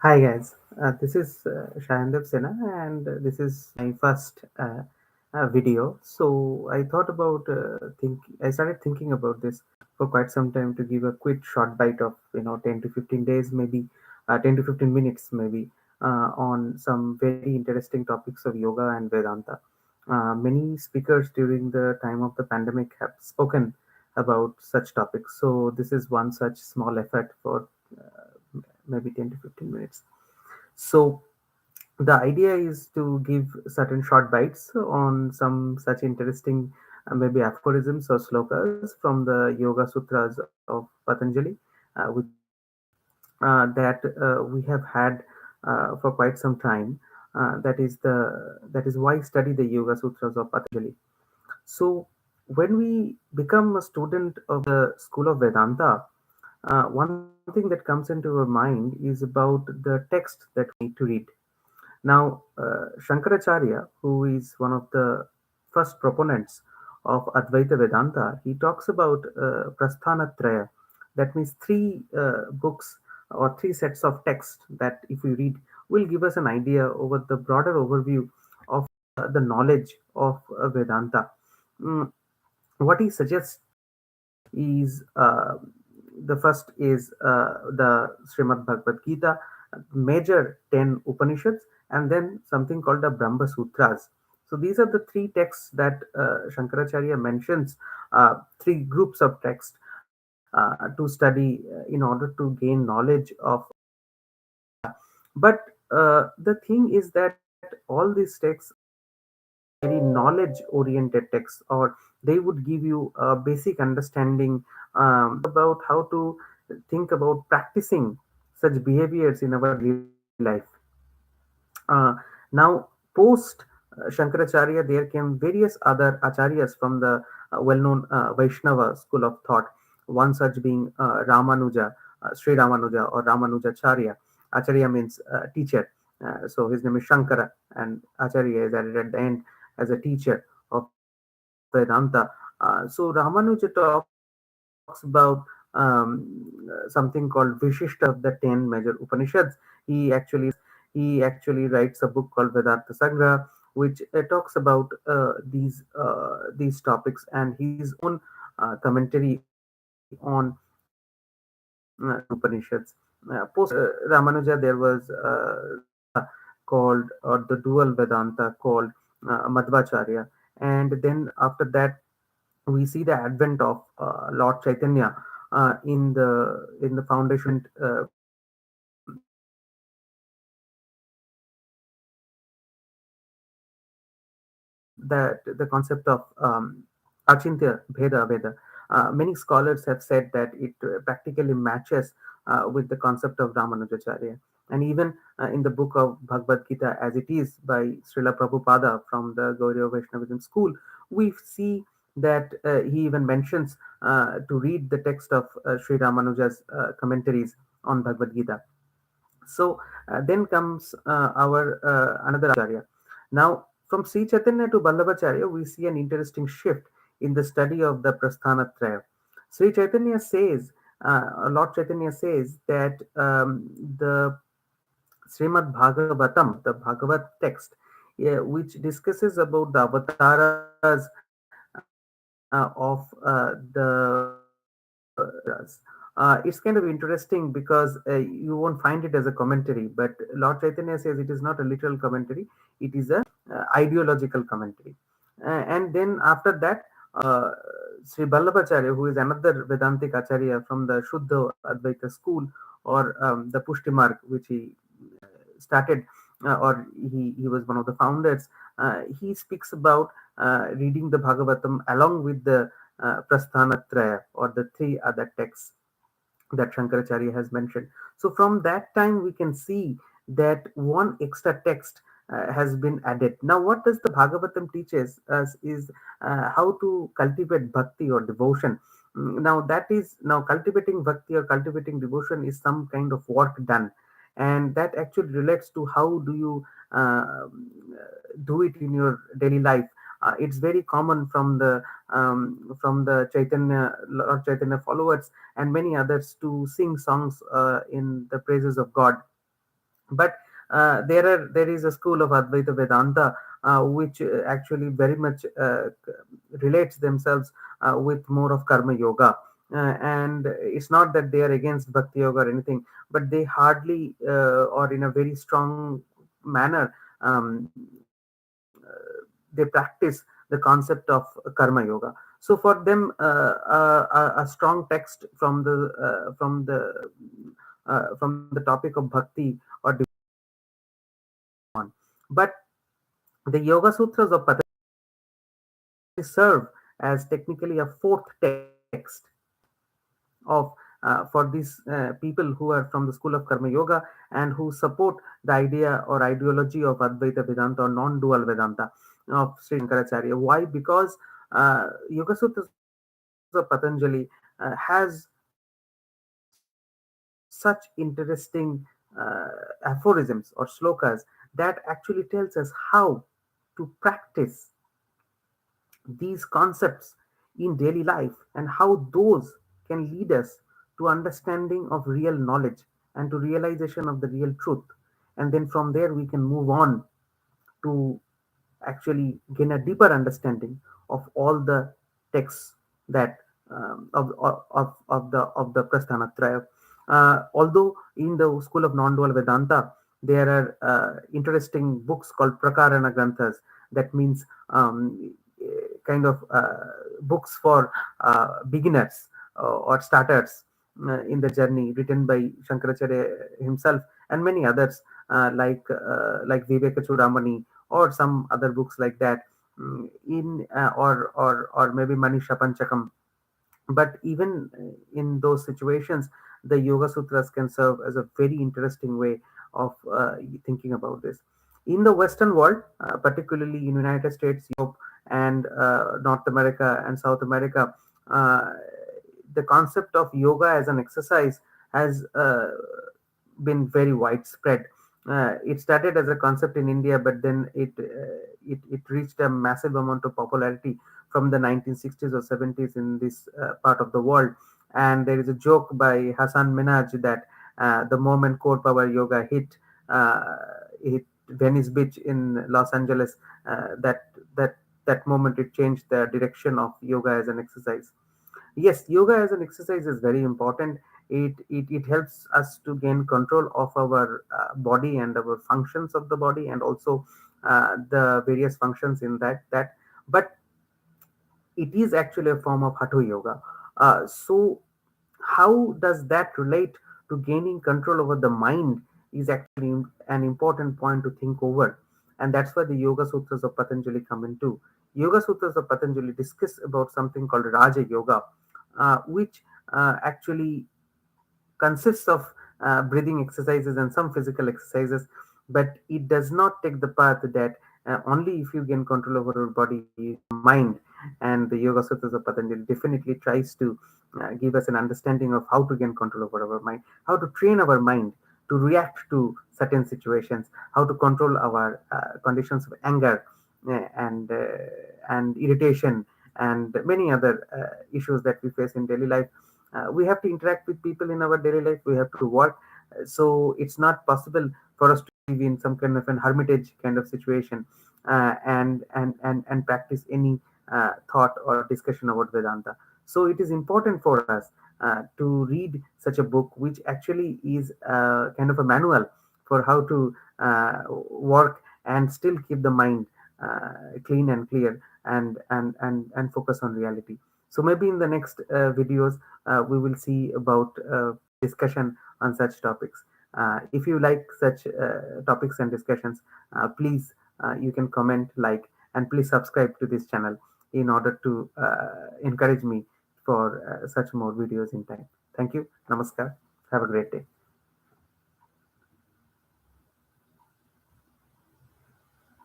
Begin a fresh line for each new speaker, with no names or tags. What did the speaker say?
Hi guys, this is Shayandev Sena, and this is my first video. So I thought about I started thinking about this for quite some time to give a quick short bite of 10 to 15 days, maybe 10 to 15 minutes, maybe on some very interesting topics of yoga and Vedanta. Many speakers during the time of the pandemic have spoken about such topics. So this is one such small effort for maybe 10 to 15 minutes. So the idea is to give certain short bites on some such interesting maybe aphorisms or slokas from the Yoga Sutras of Patanjali, which that we have had for quite some time. That is why study the Yoga Sutras of Patanjali. So when we become a student of the school of Vedanta, one thing that comes into our mind is about the text that we need to read. Now, Shankaracharya, who is one of the first proponents of Advaita Vedanta, he talks about Prasthanatraya. That means three books or three sets of text that, if we read, will give us an idea over the broader overview of the knowledge of Vedanta. Mm, what he suggests is the first is the Srimad Bhagavad Gita, major 10 Upanishads, and then something called the Brahma Sutras. So these are the three texts that Shankaracharya mentions, three groups of text to study in order to gain knowledge of Vedanta. But the thing is that all these texts very knowledge oriented texts, or they would give you a basic understanding about how to think about practicing such behaviors in our daily life. Now, post Shankaracharya, there came various other acharyas from the well-known Vaishnava school of thought. One such being Ramanuja, Sri Ramanuja or Ramanujacharya. Acharya means teacher. So his name is Shankara, and Acharya is added at the end as a teacher of Vedanta. So Ramanuja talks about something called Vishishta of the 10 major Upanishads. He actually writes a book called Vedanta Sagra, which talks about these topics, and his own commentary on these Upanishads. Post Ramanuja, there was Vedanta called, or the dual Vedanta called Madhvacharya, and then after that we see the advent of Lord Chaitanya in the foundation that the concept of Achintya Bheda Veda. Many scholars have said that it practically matches with the concept of Ramanujacharya. And even in the book of Bhagavad Gita, as it is by Srila Prabhupada from the Gauriya Vaishnavism school, we see that he even mentions to read the text of Sri Ramanuja's commentaries on Bhagavad Gita. So then comes our another acharya. Now, from Sri Chaitanya to Vallabhacharya, we see an interesting shift in the study of the Prasthanatraya. Sri Chaitanya says, Lord Chaitanya says that the Srimad Bhagavatam, the Bhagavat text, which discusses about the avatars of the it's kind of interesting because you won't find it as a commentary, but Lord Chaitanya says it is not a literal commentary, it is a ideological commentary. And then after that, uh, Sri Ballabhacharya, who is another Vedantic Acharya from the Shuddha Advaita school, or the Pushti Marg, which he started, or he was one of the founders. He speaks about reading the Bhagavatam along with the Prasthanatraya, or the three other texts that Shankaracharya has mentioned. So from that time, we can see that one extra text has been added. Now, what does the Bhagavatam teaches us is how to cultivate bhakti or devotion. Now, that is now cultivating bhakti or cultivating devotion is some kind of work done, and that actually relates to how do you do it in your daily life. It's very common from the Chaitanya Lord Chaitanya followers and many others to sing songs in the praises of God. But there is a school of Advaita Vedanta which actually very much relates themselves with more of karma yoga. And it's not that they are against bhakti yoga or anything, but they hardly or in a very strong manner they practice the concept of karma yoga. So for them, a strong text from the topic of bhakti or on. But the Yoga Sutras of Patanjali serve as technically a fourth text of for these people who are from the school of Karma Yoga and who support the idea or ideology of Advaita Vedanta or non-dual Vedanta of Sri Shankaracharya. Why? Because Yoga Sutras of Patanjali has such interesting aphorisms or slokas that actually tells us how to practice these concepts in daily life and how those can lead us to understanding of real knowledge and to realization of the real truth. And then from there we can move on to actually gain a deeper understanding of all the texts that of the Prasthanatraya. Although in the school of non-dual Vedanta there are interesting books called Prakarana Granthas, that means kind of books for beginners or starters in the journey, written by Shankaracharya himself and many others like Viveka Chudamani or some other books like that, in or maybe Manisha Panchakam. But even in those situations, the Yoga Sutras can serve as a very interesting way of thinking about this. In the Western world, particularly in United States, Europe, and North America and South America, uh, the concept of yoga as an exercise has been very widespread. It started as a concept in India, but then it reached a massive amount of popularity from the 1960s or 70s in this part of the world. And there is a joke by Hassan Minhaj that the moment core power yoga uh, hit Venice Beach in Los Angeles, that moment it changed the direction of yoga as an exercise. Yes, yoga as an exercise is very important. It helps us to gain control of our body and our functions of the body, and also the various functions in that. But it is actually a form of hatha yoga. So how does that relate to gaining control over the mind is actually an important point to think over. And that's where the Yoga Sutras of Patanjali come into. Yoga Sutras of Patanjali discuss about something called Raja Yoga, which actually consists of breathing exercises and some physical exercises, but it does not take the path that only if you gain control over your body, your mind. And the Yoga Sutras of Patanjali definitely tries to give us an understanding of how to gain control over our mind, how to train our mind to react to certain situations, how to control our conditions of anger and irritation and many other issues that we face in daily life. We have to interact with people in our daily life, we have to work. So it's not possible for us to live in some kind of an hermitage kind of situation and practice any thought or discussion about Vedanta. So it is important for us to read such a book, which actually is kind of a manual for how to work and still keep the mind clean and clear and focus on reality. So maybe in the next videos we will see about discussion on such topics. If you like such topics and discussions, please you can comment, like, and please subscribe to this channel in order to encourage me for such more videos in time. Thank you. Namaskar. Have a great day.